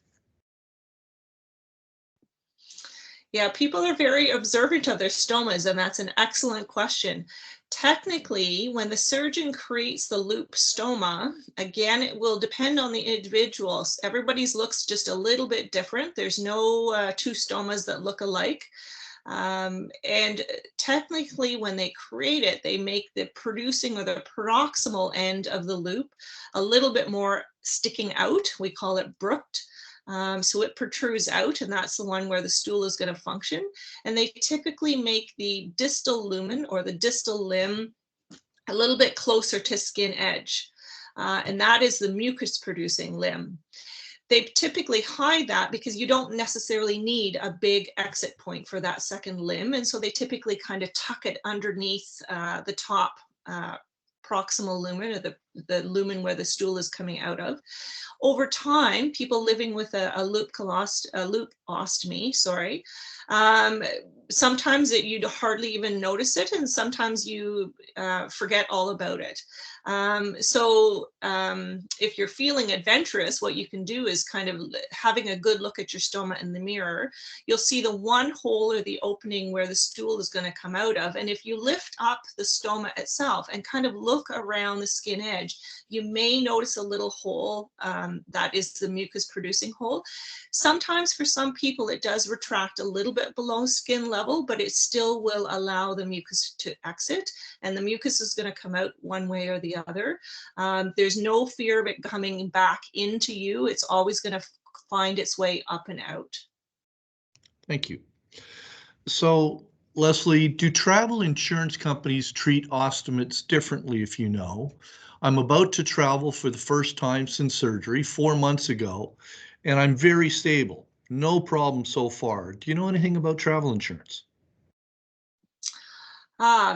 Yeah, people are very observant of their stomas, and that's an excellent question. Technically, when the surgeon creates the loop stoma, again, it will depend on the individuals. Everybody's looks just a little bit different. There's no two stomas that look alike. And technically, when they create it, they make the producing or the proximal end of the loop a little bit more sticking out. We call it brooked. So it protrudes out, and that's the one where the stool is going to function. And they typically make the distal lumen or the distal limb a little bit closer to skin edge. And that is the mucus producing limb. They typically hide that because you don't necessarily need a big exit point for that second limb. And so they typically kind of tuck it underneath the top proximal lumen, or the lumen where the stool is coming out of. Over time, people living with a loop ostomy, sometimes you'd hardly even notice it, and sometimes you forget all about it. If you're feeling adventurous, what you can do is kind of having a good look at your stoma in the mirror. You'll see the one hole or the opening where the stool is going to come out of. And if you lift up the stoma itself and kind of look look around the skin edge, you may notice a little hole that is the mucus producing hole. Sometimes for some people it does retract a little bit below skin level, but it still will allow the mucus to exit, and the mucus is going to come out one way or the other. There's no fear of it coming back into you. It's always going to find its way up and out. Thank you. So, Leslie, do travel insurance companies treat ostomates differently, if you know? I'm about to travel for the first time since surgery 4 months ago, and I'm very stable. No problem so far. Do you know anything about travel insurance?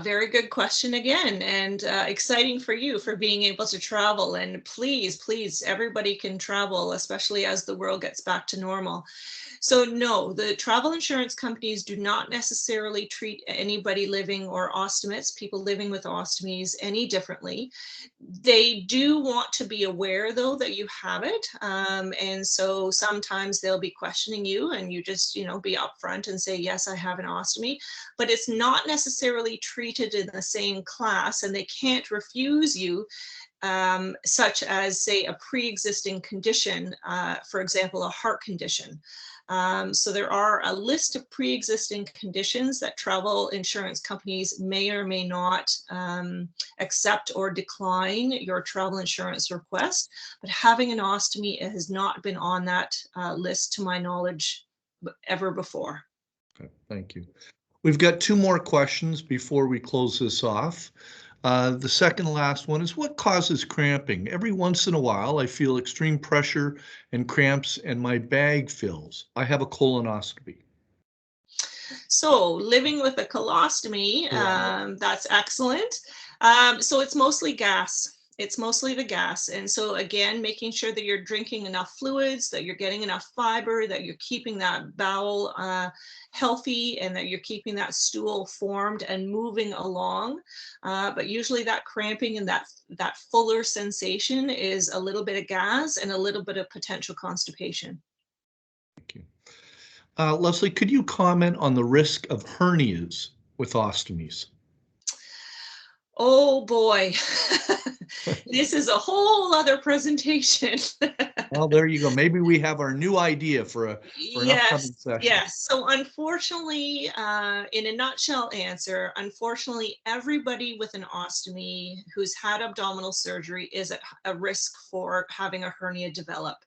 Very good question again, and exciting for you for being able to travel. And please, please, everybody can travel, especially as the world gets back to normal. So no, the travel insurance companies do not necessarily treat anybody living or ostomates, people living with ostomies, any differently. They do want to be aware, though, that you have it. And so sometimes they'll be questioning you, and you just, you know, be upfront and say, yes, I have an ostomy. But it's not necessarily treated in the same class, and they can't refuse you, such as, say, a pre-existing condition, for example, a heart condition. So there are a list of pre-existing conditions that travel insurance companies may or may not accept or decline your travel insurance request, but having an ostomy has not been on that list to my knowledge ever before. Okay, thank you. We've got 2 more questions before we close this off. The second last one is, what causes cramping? Every once in a while, I feel extreme pressure and cramps and my bag fills. I have a colonoscopy. So living with a colostomy, that's excellent. So it's mostly gas. It's mostly the gas. And so again, making sure that you're drinking enough fluids, that you're getting enough fiber, that you're keeping that bowel healthy, and that you're keeping that stool formed and moving along. But usually that cramping and that fuller sensation is a little bit of gas and a little bit of potential constipation. Thank you. Leslie, could you comment on the risk of hernias with ostomies? Oh boy, this is a whole other presentation. Well, there you go. Maybe we have our new idea for an upcoming session. Yes. So unfortunately, in a nutshell answer, unfortunately, everybody with an ostomy who's had abdominal surgery is at a risk for having a hernia develop.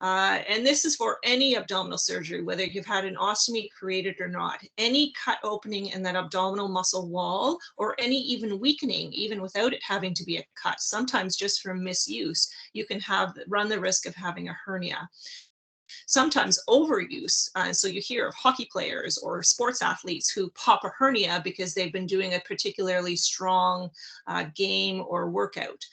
And this is for any abdominal surgery, whether you've had an ostomy created or not. Any cut opening in that abdominal muscle wall, or any even weakening, even without it having to be a cut, sometimes just from misuse, you can run the risk of having a hernia. Sometimes overuse. So you hear of hockey players or sports athletes who pop a hernia because they've been doing a particularly strong game or workout.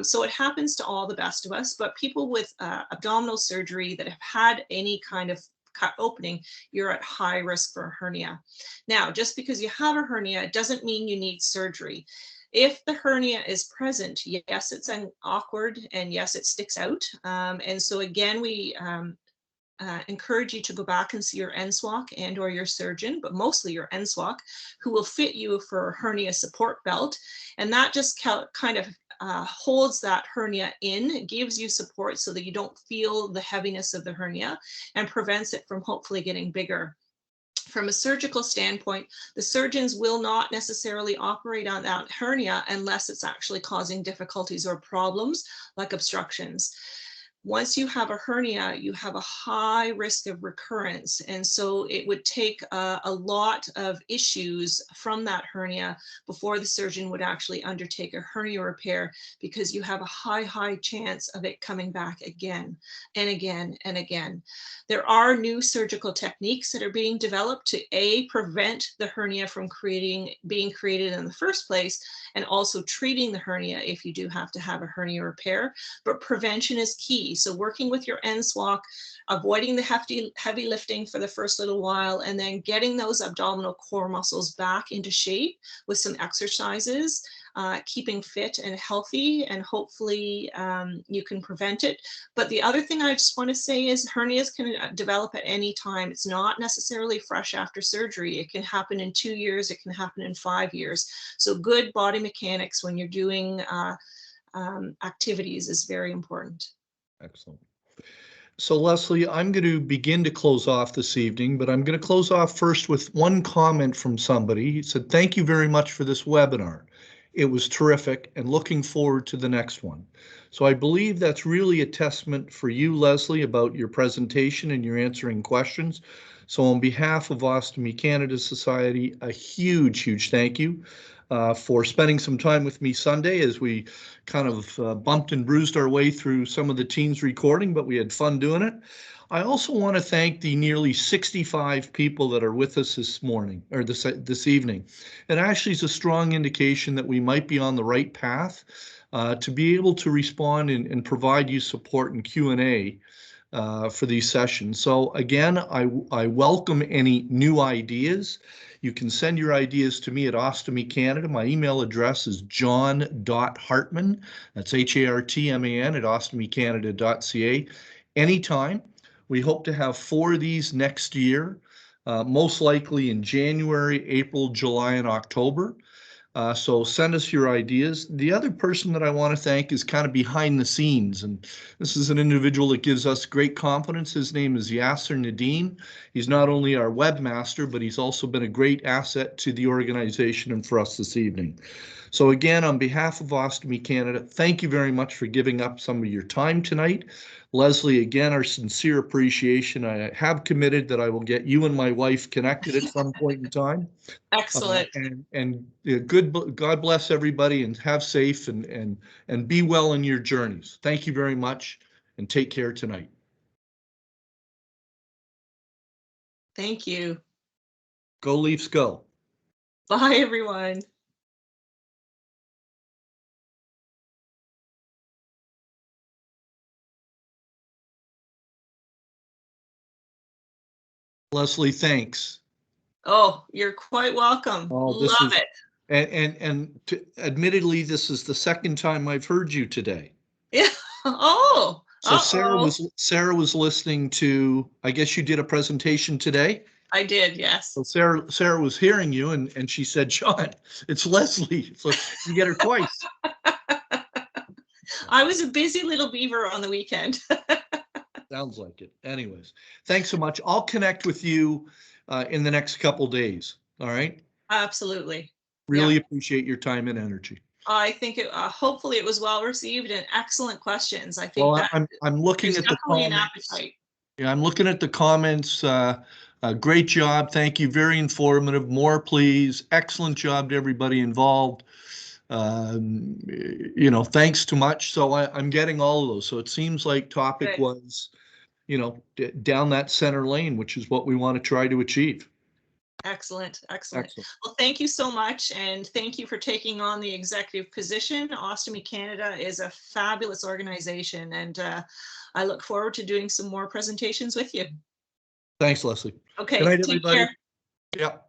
So it happens to all the best of us, but people with abdominal surgery that have had any kind of cut opening, you're at high risk for a hernia. Now, just because you have a hernia doesn't mean you need surgery. If the hernia is present, yes, it's awkward, and yes, it sticks out. And so again, we encourage you to go back and see your NSWOC and or your surgeon, but mostly your NSWOC, who will fit you for a hernia support belt. And that just kind of holds that hernia in, gives you support so that you don't feel the heaviness of the hernia, and prevents it from hopefully getting bigger. From a surgical standpoint, the surgeons will not necessarily operate on that hernia unless it's actually causing difficulties or problems like obstructions. Once you have a hernia, you have a high risk of recurrence. And so it would take a lot of issues from that hernia before the surgeon would actually undertake a hernia repair, because you have a high chance of it coming back again and again and again. There are new surgical techniques that are being developed to prevent the hernia from being created in the first place, and also treating the hernia if you do have to have a hernia repair. But prevention is key. So working with your NSWOC, avoiding the heavy lifting for the first little while, and then getting those abdominal core muscles back into shape with some exercises keeping fit and healthy, and hopefully you can prevent it. But the other thing I just want to say is hernias can develop at any time. It's not necessarily fresh after surgery. It can happen in 2 years. It can happen in 5 years. So good body mechanics when you're doing activities is very important. Excellent. So Leslie, I'm going to begin to close off this evening, but I'm going to close off first with one comment from somebody. He said, "Thank you very much for this webinar. It was terrific and looking forward to the next one." So I believe that's really a testament for you, Leslie, about your presentation and your answering questions. So on behalf of Ostomy Canada Society, a huge, huge thank you for spending some time with me Sunday as we kind of bumped and bruised our way through some of the team's recording, but we had fun doing it. I also want to thank the nearly 65 people that are with us this morning or this evening. It actually is a strong indication that we might be on the right path to be able to respond and provide you support and Q&A for these sessions. So again, I welcome any new ideas. You can send your ideas to me at Ostomy Canada. My email address is john.hartman, that's Hartman at ostomycanada.ca. Anytime. We hope to have 4 of these next year, most likely in January, April, July, and October. So send us your ideas. The other person that I want to thank is kind of behind the scenes, and this is an individual that gives us great confidence. His name is Yasser Nadeem. He's not only our webmaster, but he's also been a great asset to the organization and for us this evening. So again, on behalf of Ostomy Canada, thank you very much for giving up some of your time tonight. Leslie, again, our sincere appreciation. I have committed that I will get you and my wife connected at some point in time. Excellent. God bless everybody, and have safe and be well in your journeys. Thank you very much, and take care tonight. Thank you. Go Leafs, go. Bye, everyone. Leslie, thanks. Oh, you're quite welcome. Love it. And admittedly, this is the second time I've heard you today. Yeah. Oh. So Sarah was listening to, I guess you did a presentation today? I did, yes. So Sarah was hearing you, and she said, "John, it's Leslie." So you get her twice. I was a busy little beaver on the weekend. Sounds like it. Anyways, thanks so much. I'll connect with you in the next couple days. All right. Absolutely. Really appreciate your time and energy. I think hopefully it was well received and excellent questions. I think I'm looking at the comments. An appetite. Yeah, I'm looking at the comments. Great job. Thank you. Very informative. More, please. Excellent job to everybody involved. Thanks too much. So I'm getting all of those. So it seems like topic was, down that center lane, which is what we want to try to achieve. Excellent. Well, thank you so much. And thank you for taking on the executive position. Ostomy Canada is a fabulous organization. And I look forward to doing some more presentations with you. Thanks, Leslie. Okay. Good night, take everybody. care. Yeah.